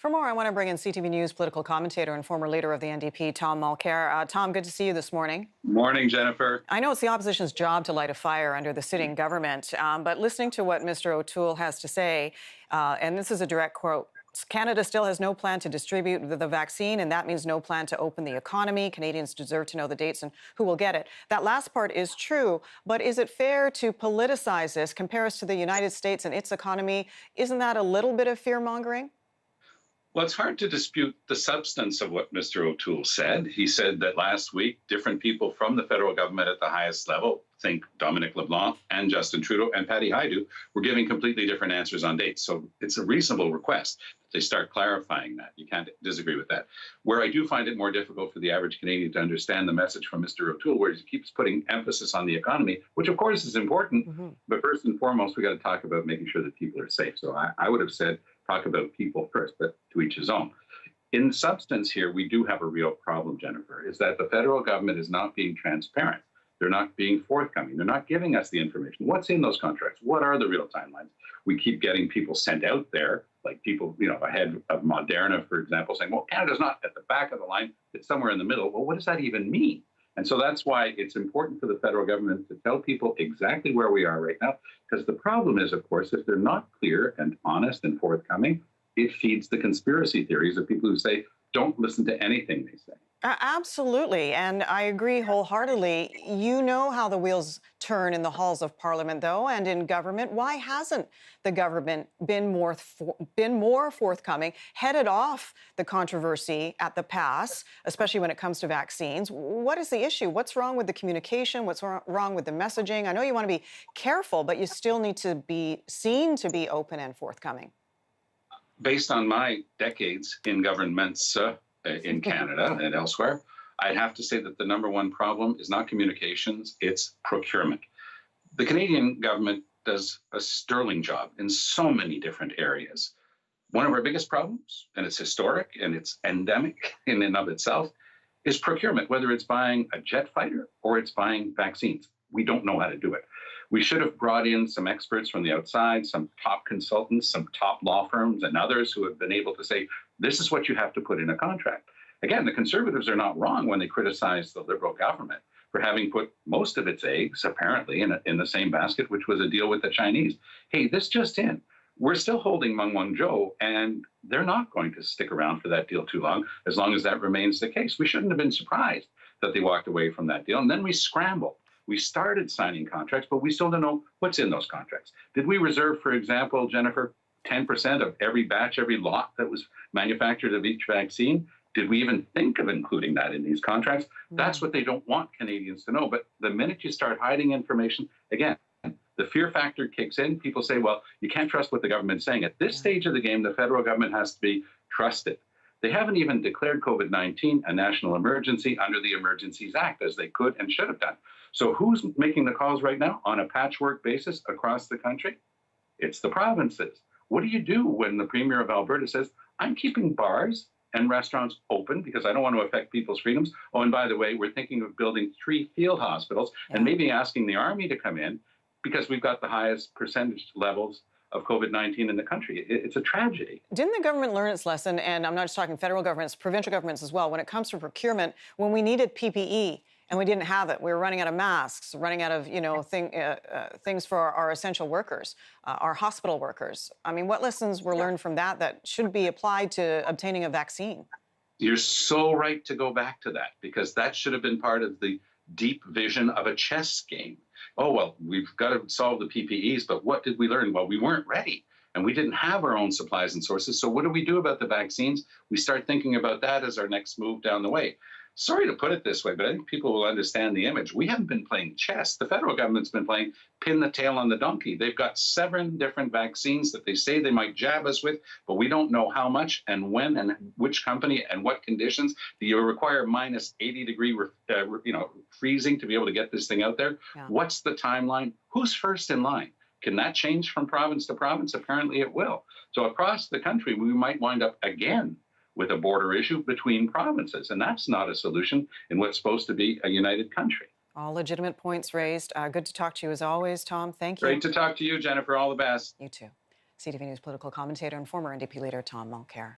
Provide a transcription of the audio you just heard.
For more, I want to bring in CTV News political commentator and former leader of the NDP, Tom Mulcair. Tom, good to see you this morning. Morning, Jennifer. I know it's the opposition's job to light a fire under the sitting government, but listening to what Mr. O'Toole has to say, and this is a direct quote, Canada still has no plan to distribute the vaccine, and that means no plan to open the economy. Canadians deserve to know the dates and who will get it. That last part is true, but is it fair to politicize this, compare us to the United States and its economy? Isn't that a little bit of fear-mongering? Well, it's hard to dispute the substance of what Mr. O'Toole said. He said that last week, different people from the federal government at the highest level, think Dominic LeBlanc and Justin Trudeau and Patty Hajdu, were giving completely different answers on dates. So it's a reasonable request that they start clarifying that. You can't disagree with that. Where I do find it more difficult for the average Canadian to understand the message from Mr. O'Toole, where he keeps putting emphasis on the economy, which of course is important, but first and foremost, we got to talk about making sure that people are safe. So I would have said, talk about people first, but to each his own. In substance here, we do have a real problem, Jennifer, is that the federal government is not being transparent. They're not being forthcoming. They're not giving us the information. What's in those contracts? What are the real timelines? We keep getting people sent out there, like people, ahead of Moderna, for example, saying, well, Canada's not at the back of the line, it's somewhere in the middle. Well, what does that even mean? And so that's why it's important for the federal government to tell people exactly where we are right now, because the problem is, of course, if they're not clear and honest and forthcoming, it feeds the conspiracy theories of people who say, don't listen to anything they say. Absolutely. And I agree wholeheartedly. You know how the wheels turn in the halls of Parliament, though, and in government. Why hasn't the government been more forthcoming, headed off the controversy at the pass, especially when it comes to vaccines? What is the issue? What's wrong with the communication? What's wrong with the messaging? I know you want to be careful, but you still need to be seen to be open and forthcoming. Based on my decades in governments in Canada and elsewhere, I'd have to say that the number one problem is not communications, it's procurement. The Canadian government does a sterling job in so many different areas. One of our biggest problems, and it's historic and it's endemic in and of itself, is procurement, whether it's buying a jet fighter or it's buying vaccines. We don't know how to do it. We should have brought in some experts from the outside, some top consultants, some top law firms and others who have been able to say, this is what you have to put in a contract. Again, the Conservatives are not wrong when they criticize the Liberal government for having put most of its eggs, apparently, in the same basket, which was a deal with the Chinese. Hey, this just in. We're still holding Meng Wanzhou, and they're not going to stick around for that deal too long as that remains the case. We shouldn't have been surprised that they walked away from that deal, and then we scrambled. We started signing contracts, but we still don't know what's in those contracts. Did we reserve, for example, Jennifer, 10% of every batch, every lot that was manufactured of each vaccine? Did we even think of including that in these contracts? That's what they don't want Canadians to know. But the minute you start hiding information, again, the fear factor kicks in. People say, well, you can't trust what the government's saying. At this stage of the game, the federal government has to be trusted. They haven't even declared COVID-19 a national emergency under the Emergencies Act, as they could and should have done. So who's making the calls right now on a patchwork basis across the country? It's the provinces. What do you do when the Premier of Alberta says, I'm keeping bars and restaurants open because I don't want to affect people's freedoms? Oh, and by the way, we're thinking of building 3 field hospitals and maybe asking the Army to come in because we've got the highest percentage levels of COVID-19 in the country. It's a tragedy. Didn't the government learn its lesson? And I'm not just talking federal governments, provincial governments as well. When it comes to procurement, when we needed PPE and we didn't have it, we were running out of masks, running out of things for our essential workers, our hospital workers. I mean, what lessons were learned from that should be applied to obtaining a vaccine? You're so right to go back to that, because that should have been part of the deep vision of a chess game. Oh, well, we've got to solve the PPEs, but what did we learn? Well, we weren't ready, and we didn't have our own supplies and sources. So what do we do about the vaccines? We start thinking about that as our next move down the way. Sorry to put it this way, but I think people will understand the image. We haven't been playing chess. The federal government's been playing pin the tail on the donkey. They've got 7 different vaccines that they say they might jab us with, but we don't know how much and when and which company and what conditions. Do you require minus 80-degree freezing to be able to get this thing out there? Yeah. What's the timeline? Who's first in line? Can that change from province to province? Apparently it will. So across the country, we might wind up again with a border issue between provinces. And that's not a solution in what's supposed to be a united country. All legitimate points raised. Good to talk to you as always, Tom. Thank you. Great to talk to you, Jennifer. All the best. You too. CTV News political commentator and former NDP leader Tom Mulcair.